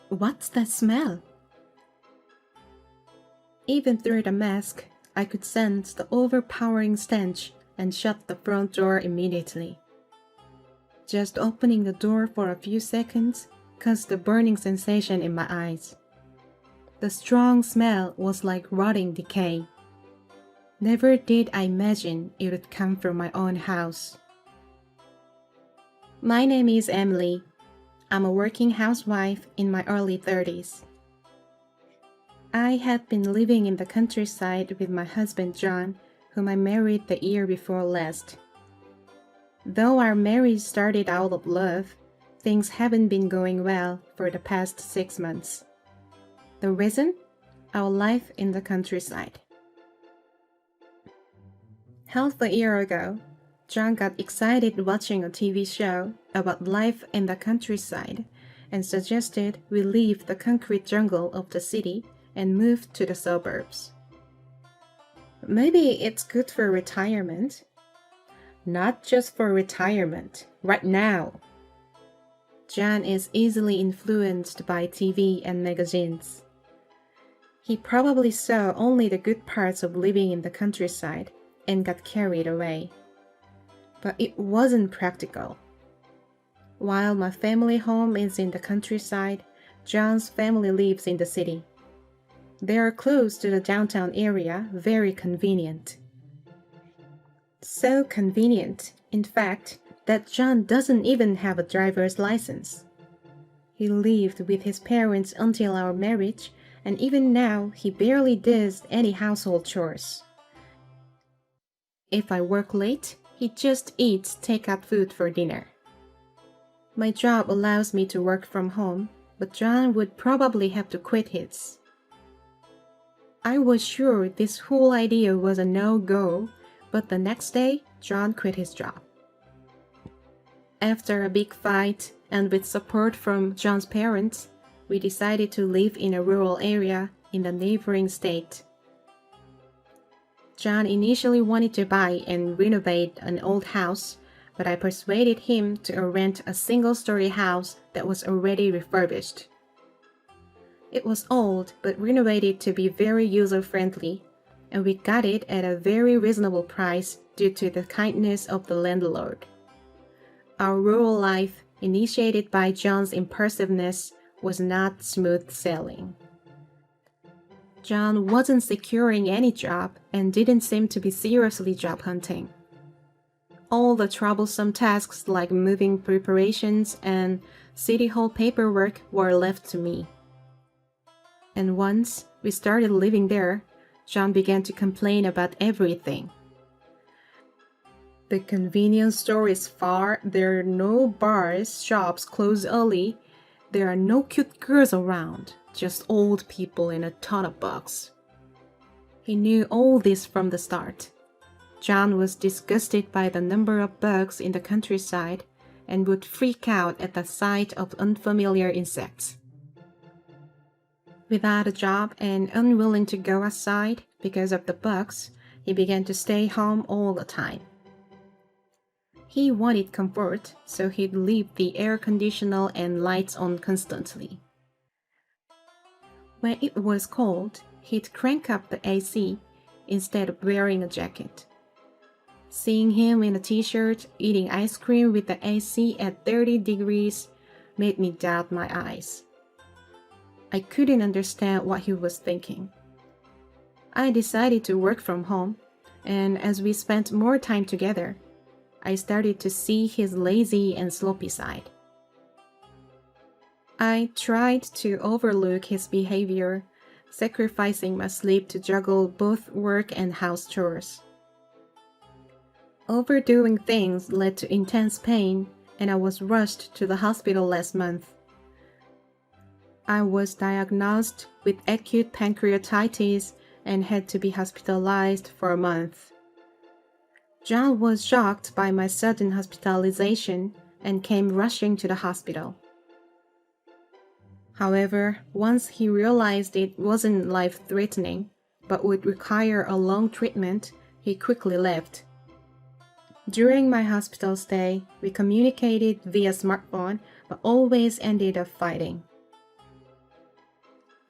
What's that smell? Even through the mask, I could sense the overpowering stench and shut the front door immediately. Just opening the door for a few seconds caused the burning sensation in my eyes. The strong smell was like rotting decay. Never did I imagine it would come from my own house. My name is Emily. I'm a working housewife in my early 30s. I had been living in the countryside with my husband John, whom I married the year before last. Though our marriage started out of love, things haven't been going well for the past 6 months. The reason? Our life in the countryside. Half a year ago, John got excited watching a TV show about life in the countryside and suggested we leave the concrete jungle of the city and move to the suburbs. Maybe it's good for retirement. Not just for retirement, right now. John is easily influenced by TV and magazines. He probably saw only the good parts of living in the countryside and got carried away. But it wasn't practical. While my family home is in the countryside, John's family lives in the city. They are close to the downtown area, very convenient. So convenient, in fact, that John doesn't even have a driver's license. He lived with his parents until our marriage, and even now he barely does any household chores. If I work late, he just eats takeout food for dinner. My job allows me to work from home, but John would probably have to quit his. I was sure this whole idea was a no-go, but the next day, John quit his job. After a big fight, and with support from John's parents, we decided to live in a rural area in the neighboring state. John initially wanted to buy and renovate an old house, but I persuaded him to rent a single-story house that was already refurbished. It was old but renovated to be very user-friendly, and we got it at a very reasonable price due to the kindness of the landlord. Our rural life, initiated by John's impulsiveness, was not smooth sailing. John wasn't securing any job and didn't seem to be seriously job hunting. All the troublesome tasks like moving preparations and city hall paperwork were left to me. And once we started living there, John began to complain about everything. The convenience store is far, there are no bars, shops close early, there are no cute girls around, just old people and a ton of bugs. He knew all this from the start. John was disgusted by the number of bugs in the countryside and would freak out at the sight of unfamiliar insects. Without a job and unwilling to go outside because of the bugs, he began to stay home all the time. He wanted comfort, so he'd leave the air conditioner and lights on constantly. When it was cold, he'd crank up the AC instead of wearing a jacket. Seeing him in a t-shirt eating ice cream with the AC at 30 degrees made me doubt my eyes. I couldn't understand what he was thinking. I decided to work from home, and as we spent more time together, I started to see his lazy and sloppy side. I tried to overlook his behavior, sacrificing my sleep to juggle both work and house chores. Overdoing things led to intense pain, and I was rushed to the hospital last month. I was diagnosed with acute pancreatitis and had to be hospitalized for a month. John was shocked by my sudden hospitalization and came rushing to the hospital. However, once he realized it wasn't life-threatening, but would require a long treatment, he quickly left. During my hospital stay, we communicated via smartphone, but always ended up fighting.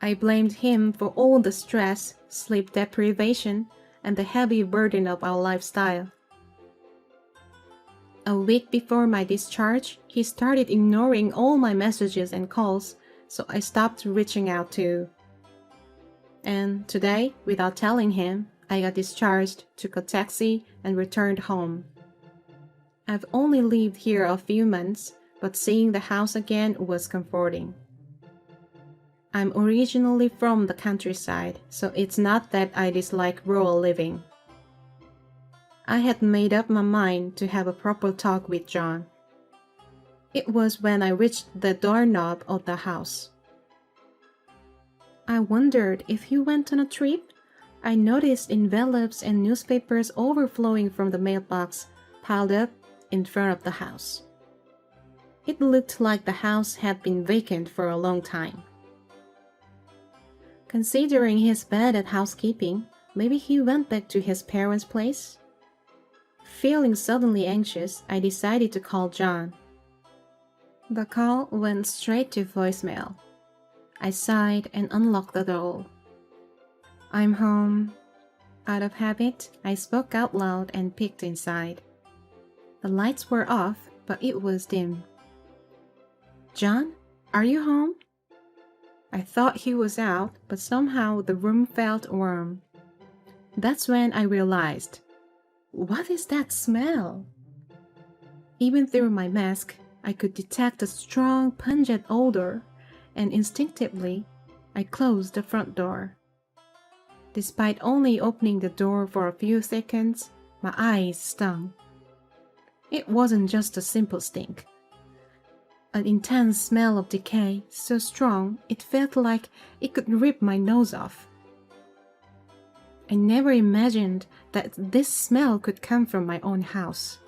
I blamed him for all the stress, sleep deprivation, and the heavy burden of our lifestyle. A week before my discharge, he started ignoring all my messages and calls, so I stopped reaching out too. And today, without telling him, I got discharged, took a taxi, and returned home. I've only lived here a few months, but seeing the house again was comforting. I'm originally from the countryside, so it's not that I dislike rural living. I had made up my mind to have a proper talk with John. It was when I reached the doorknob of the house. I wondered if he went on a trip. I noticed envelopes and newspapers overflowing from the mailbox piled up in front of the house. It looked like the house had been vacant for a long time. Considering he's bad at housekeeping, maybe he went back to his parents' place? Feeling suddenly anxious, I decided to call John. The call went straight to voicemail. I sighed and unlocked the door. "I'm home." Out of habit, I spoke out loud and peeked inside. The lights were off, but it was dim. "John, are you home?" I thought he was out, but somehow the room felt warm. That's when I realized, what is that smell? Even through my mask, I could detect a strong, pungent odor, and instinctively, I closed the front door. Despite only opening the door for a few seconds, my eyes stung. It wasn't just a simple stink. An intense smell of decay, so strong it felt like it could rip my nose off. I never imagined that this smell could come from my own house.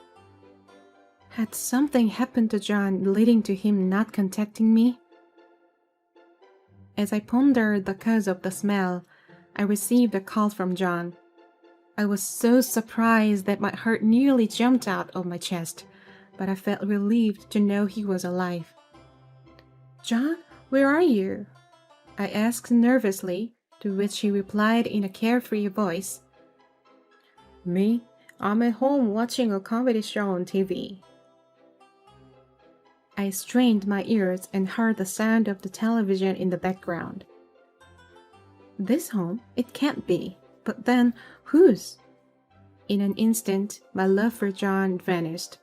Had something happened to John leading to him not contacting me? As I pondered the cause of the smell, I received a call from John. I was so surprised that my heart nearly jumped out of my chest, but I felt relieved to know he was alive. "John, where are you?" I asked nervously, to which he replied in a carefree voice, "Me? I'm at home watching a comedy show on TV." I strained my ears and heard the sound of the television in the background. This home? It can't be. But then, whose? In an instant, my love for John vanished.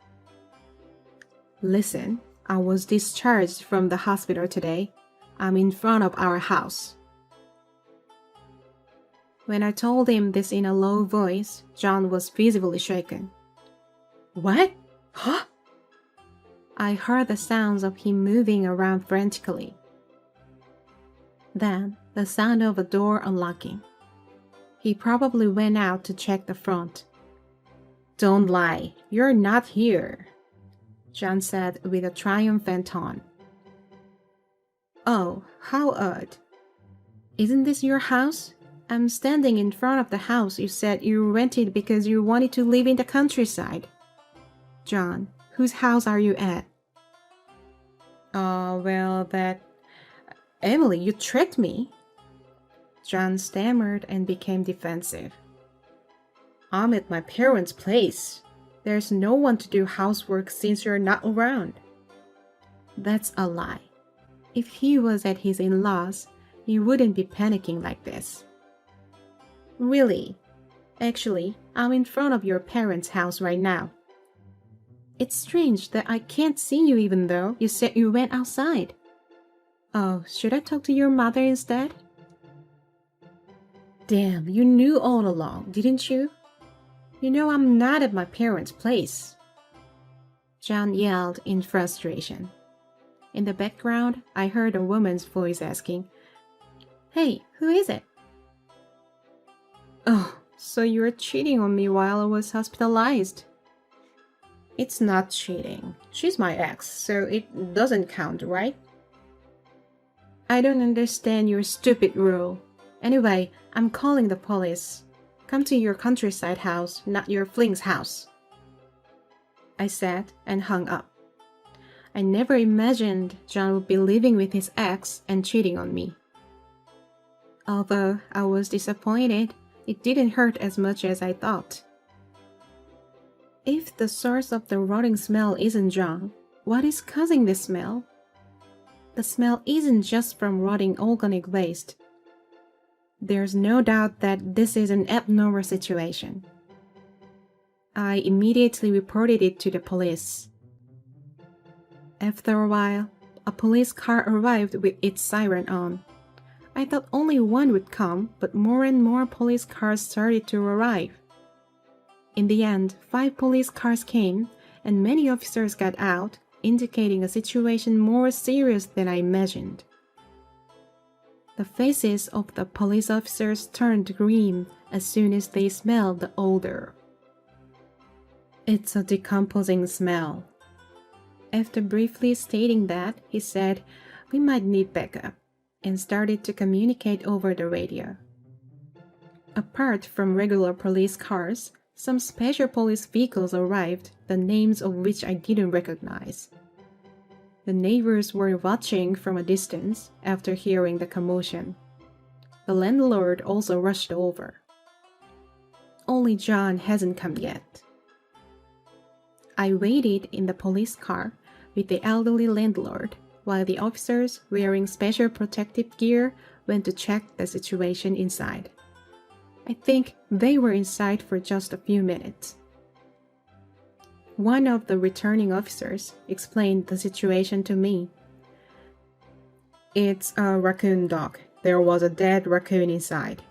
"Listen, I was discharged from the hospital today. I'm in front of our house." When I told him this in a low voice, John was visibly shaken. "What? Huh?" I heard the sounds of him moving around frantically. Then, the sound of a door unlocking. He probably went out to check the front. "Don't lie, you're not here," John said with a triumphant tone. "Oh, how odd. Isn't this your house? I'm standing in front of the house you said you rented because you wanted to live in the countryside." "John, whose house are you at?" Well, that... Emily, you tricked me." John stammered and became defensive. "I'm at my parents' place. There's no one to do housework since you're not around." That's a lie. If he was at his in-laws, he wouldn't be panicking like this. "Really? Actually, I'm in front of your parents' house right now." "It's strange that I can't see you even though you said you went outside." "Oh, should I talk to your mother instead?" "Damn, you knew all along, didn't you? You know I'm not at my parents' place," John yelled in frustration. In the background, I heard a woman's voice asking, "Hey, who is it?" "Oh, so you were cheating on me while I was hospitalized." "It's not cheating. She's my ex, so it doesn't count, right?" "I don't understand your stupid rule. Anyway, I'm calling the police. Come to your countryside house, not your fling's house," I said and hung up. I never imagined John would be living with his ex and cheating on me. Although I was disappointed, it didn't hurt as much as I thought. If the source of the rotting smell isn't John, what is causing this smell? The smell isn't just from rotting organic waste. There's no doubt that this is an abnormal situation. I immediately reported it to the police. After a while, a police car arrived with its siren on. I thought only one would come, but more and more police cars started to arrive. In the end, 5 police cars came, and many officers got out, indicating a situation more serious than I imagined. The faces of the police officers turned green as soon as they smelled the odor. It's a decomposing smell. After briefly stating that, he said, "We might need backup," and started to communicate over the radio. Apart from regular police cars, some special police vehicles arrived, the names of which I didn't recognize. The neighbors were watching from a distance after hearing the commotion. The landlord also rushed over. Only John hasn't come yet. I waited in the police car with the elderly landlord while the officers wearing special protective gear went to check the situation inside. I think they were inside for just a few minutes. One of the returning officers explained the situation to me. "It's a raccoon dog. There was a dead raccoon inside."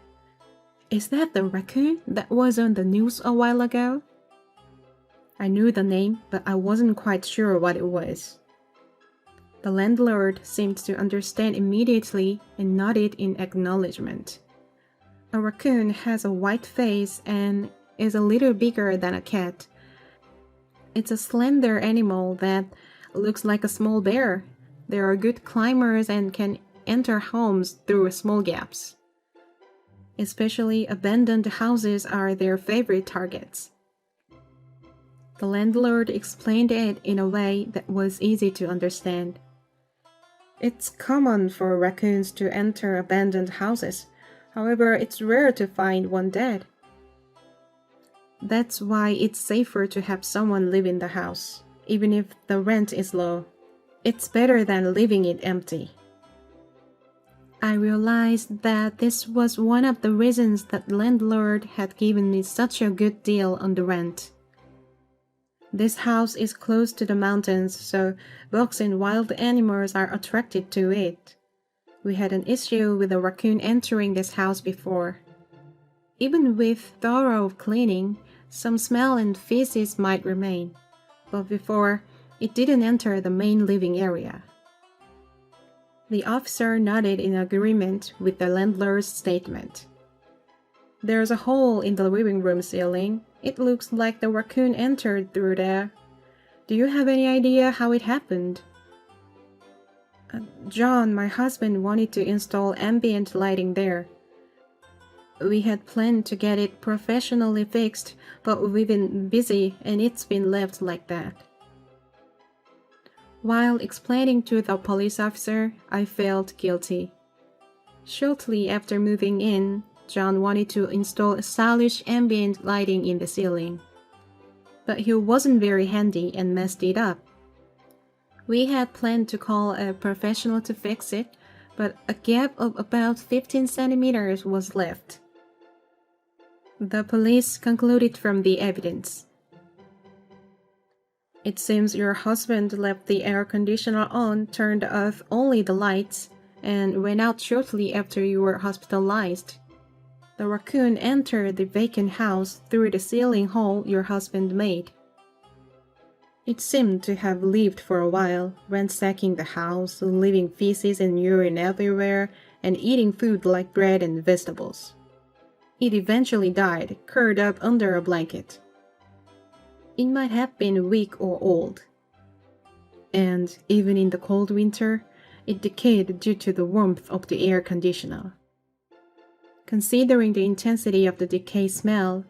"Is that the raccoon that was on the news a while ago?" I knew the name, but I wasn't quite sure what it was. The landlord seemed to understand immediately and nodded in acknowledgement. A raccoon has a white face and is a little bigger than a cat. It's a slender animal that looks like a small bear. They are good climbers and can enter homes through small gaps. Especially abandoned houses are their favorite targets. The landlord explained it in a way that was easy to understand. It's common for raccoons to enter abandoned houses. However, it's rare to find one dead. That's why it's safer to have someone live in the house, even if the rent is low. It's better than leaving it empty. I realized that this was one of the reasons that landlord had given me such a good deal on the rent. This house is close to the mountains, so dogs and wild animals are attracted to it. We had an issue with a raccoon entering this house before. Even with thorough cleaning, some smell and feces might remain, but before, it didn't enter the main living area. The officer nodded in agreement with the landlord's statement. "There's a hole in the living room ceiling. It looks like the raccoon entered through there. Do you have any idea how it happened?" John, my husband, wanted to install ambient lighting there. We had planned to get it professionally fixed, but we've been busy and it's been left like that." While explaining to the police officer, I felt guilty. Shortly after moving in, John wanted to install stylish ambient lighting in the ceiling, but he wasn't very handy and messed it up. We had planned to call a professional to fix it, but a gap of about 15 centimeters was left. The police concluded from the evidence. "It seems your husband left the air conditioner on, turned off only the lights, and went out shortly after you were hospitalized. The raccoon entered the vacant house through the ceiling hole your husband made. It seemed to have lived for a while, ransacking the house, leaving feces and urine everywhere, and eating food like bread and vegetables. It eventually died, curled up under a blanket. It might have been weak or old. And even in the cold winter, it decayed due to the warmth of the air conditioner. Considering the intensity of the decay smell,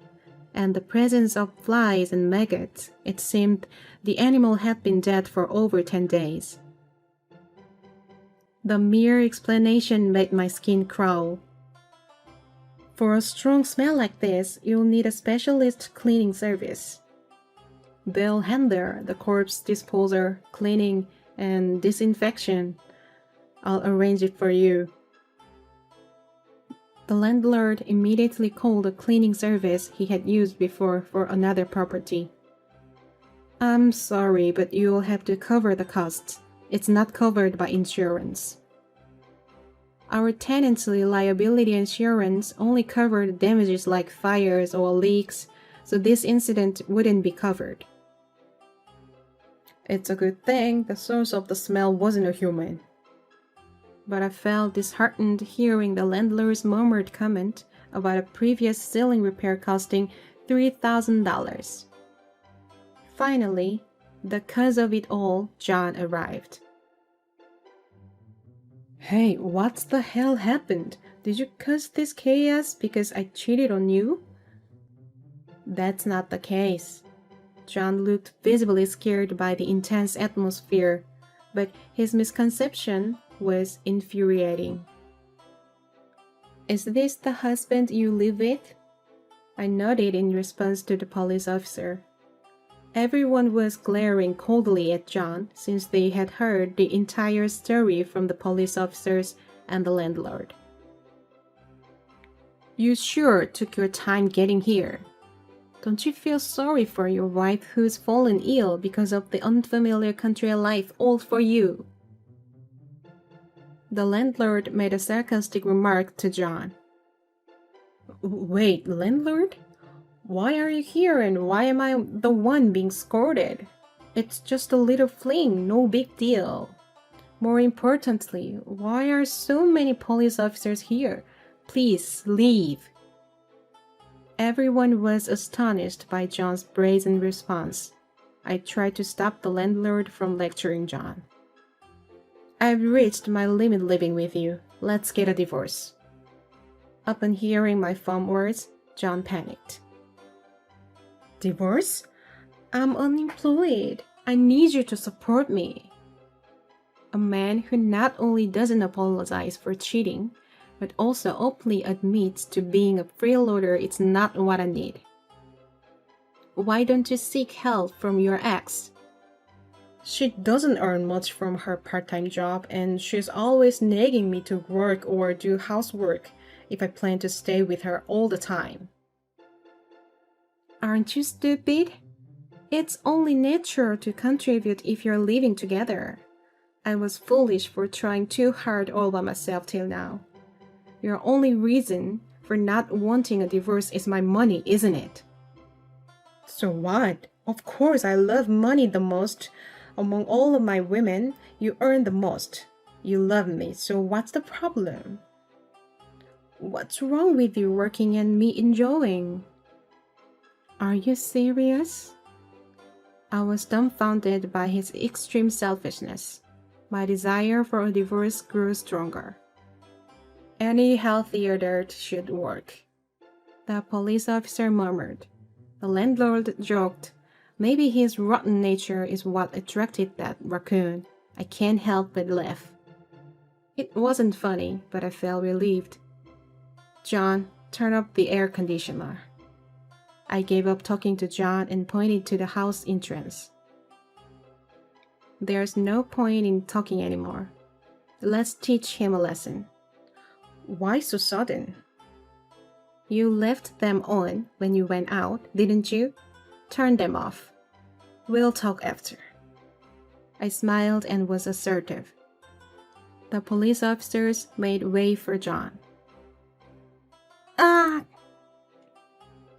and the presence of flies and maggots, it seemed the animal had been dead for over 10 days. The mere explanation made my skin crawl. For a strong smell like this, you'll need a specialist cleaning service. They'll handle the corpse disposal, cleaning, and disinfection. I'll arrange it for you. The landlord immediately called a cleaning service he had used before for another property. I'm sorry, but you'll have to cover the costs. It's not covered by insurance. Our tenancy liability insurance only covered damages like fires or leaks, so this incident wouldn't be covered. It's a good thing the source of the smell wasn't a human. But I felt disheartened hearing the landlord's murmured comment about a previous ceiling repair costing $3,000. Finally, the cause of it all, John arrived. Hey, what the hell happened? Did you cause this chaos because I cheated on you? That's not the case. John looked visibly scared by the intense atmosphere, but his misconception was infuriating. Is this the husband you live with? I nodded in response to the police officer. Everyone was glaring coldly at John since they had heard the entire story from the police officers and the landlord. You sure took your time getting here. Don't you feel sorry for your wife who's fallen ill because of the unfamiliar country life all for you? The landlord made a sarcastic remark to John. Wait, landlord? Why are you here and why am I the one being scolded? It's just a little fling, no big deal. More importantly, why are so many police officers here? Please leave. Everyone was astonished by John's brazen response. I tried to stop the landlord from lecturing John. I've reached my limit living with you. Let's get a divorce. Upon hearing my firm words, John panicked. Divorce? I'm unemployed. I need you to support me. A man who not only doesn't apologize for cheating, but also openly admits to being a freeloader is not what I need. Why don't you seek help from your ex? She doesn't earn much from her part-time job and she's always nagging me to work or do housework if I plan to stay with her all the time. Aren't you stupid? It's only natural to contribute if you're living together. I was foolish for trying too hard all by myself till now. Your only reason for not wanting a divorce is my money, isn't it? So what? Of course I love money the most. Among all of my women, you earn the most. You love me, so what's the problem? What's wrong with you working and me enjoying? Are you serious? I was dumbfounded by his extreme selfishness. My desire for a divorce grew stronger. Any healthy adult should work. The police officer murmured. The landlord joked. Maybe his rotten nature is what attracted that raccoon. I can't help but laugh. It wasn't funny, but I felt relieved. John, turn up the air conditioner. I gave up talking to John and pointed to the house entrance. There's no point in talking anymore. Let's teach him a lesson. Why so sudden? You left them on when you went out, didn't you? Turn them off. We'll talk after. I smiled and was assertive. The police officers made way for John. Ah!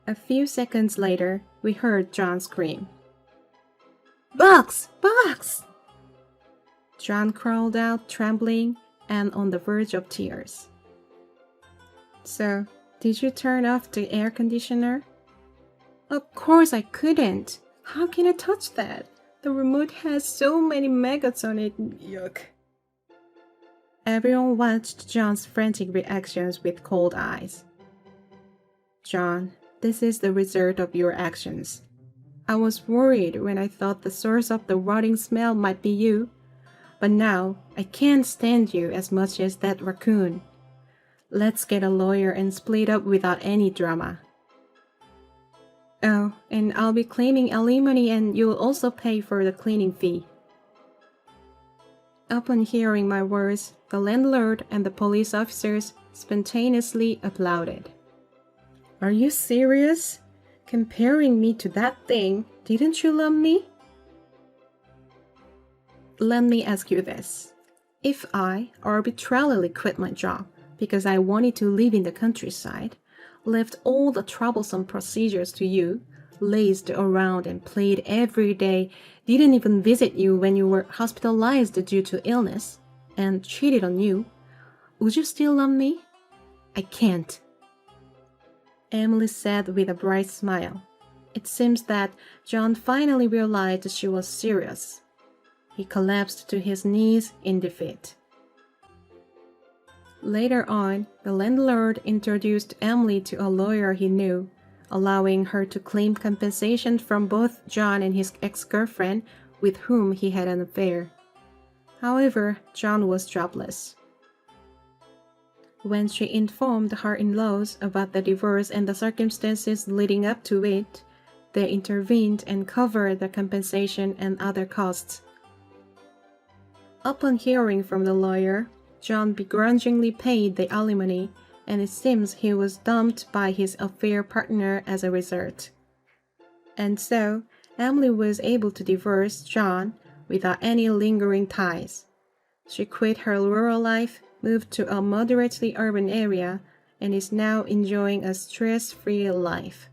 A few seconds later, we heard John scream. Box! Box! John crawled out trembling and on the verge of tears. So, did you turn off the air conditioner? Of course I couldn't. How can I touch that? The remote has so many maggots on it. Yuck. Everyone watched John's frantic reactions with cold eyes. John, this is the result of your actions. I was worried when I thought the source of the rotting smell might be you, but now I can't stand you as much as that raccoon. Let's get a lawyer and split up without any drama. Oh, and I'll be claiming alimony and you'll also pay for the cleaning fee. Upon hearing my words, the landlord and the police officers spontaneously applauded. Are you serious? Comparing me to that thing, didn't you love me? Let me ask you this. If I arbitrarily quit my job because I wanted to live in the countryside, left all the troublesome procedures to you, lazed around and played every day, didn't even visit you when you were hospitalized due to illness, and cheated on you, would you still love me? I can't. Emily said with a bright smile. It seems that John finally realized she was serious. He collapsed to his knees in defeat. Later on, the landlord introduced Emily to a lawyer he knew, allowing her to claim compensation from both John and his ex-girlfriend with whom he had an affair. However, John was jobless. When she informed her in-laws about the divorce and the circumstances leading up to it, they intervened and covered the compensation and other costs. Upon hearing from the lawyer, John begrudgingly paid the alimony, and it seems he was dumped by his affair partner as a result. And so, Emily was able to divorce John without any lingering ties. She quit her rural life, moved to a moderately urban area, and is now enjoying a stress-free life.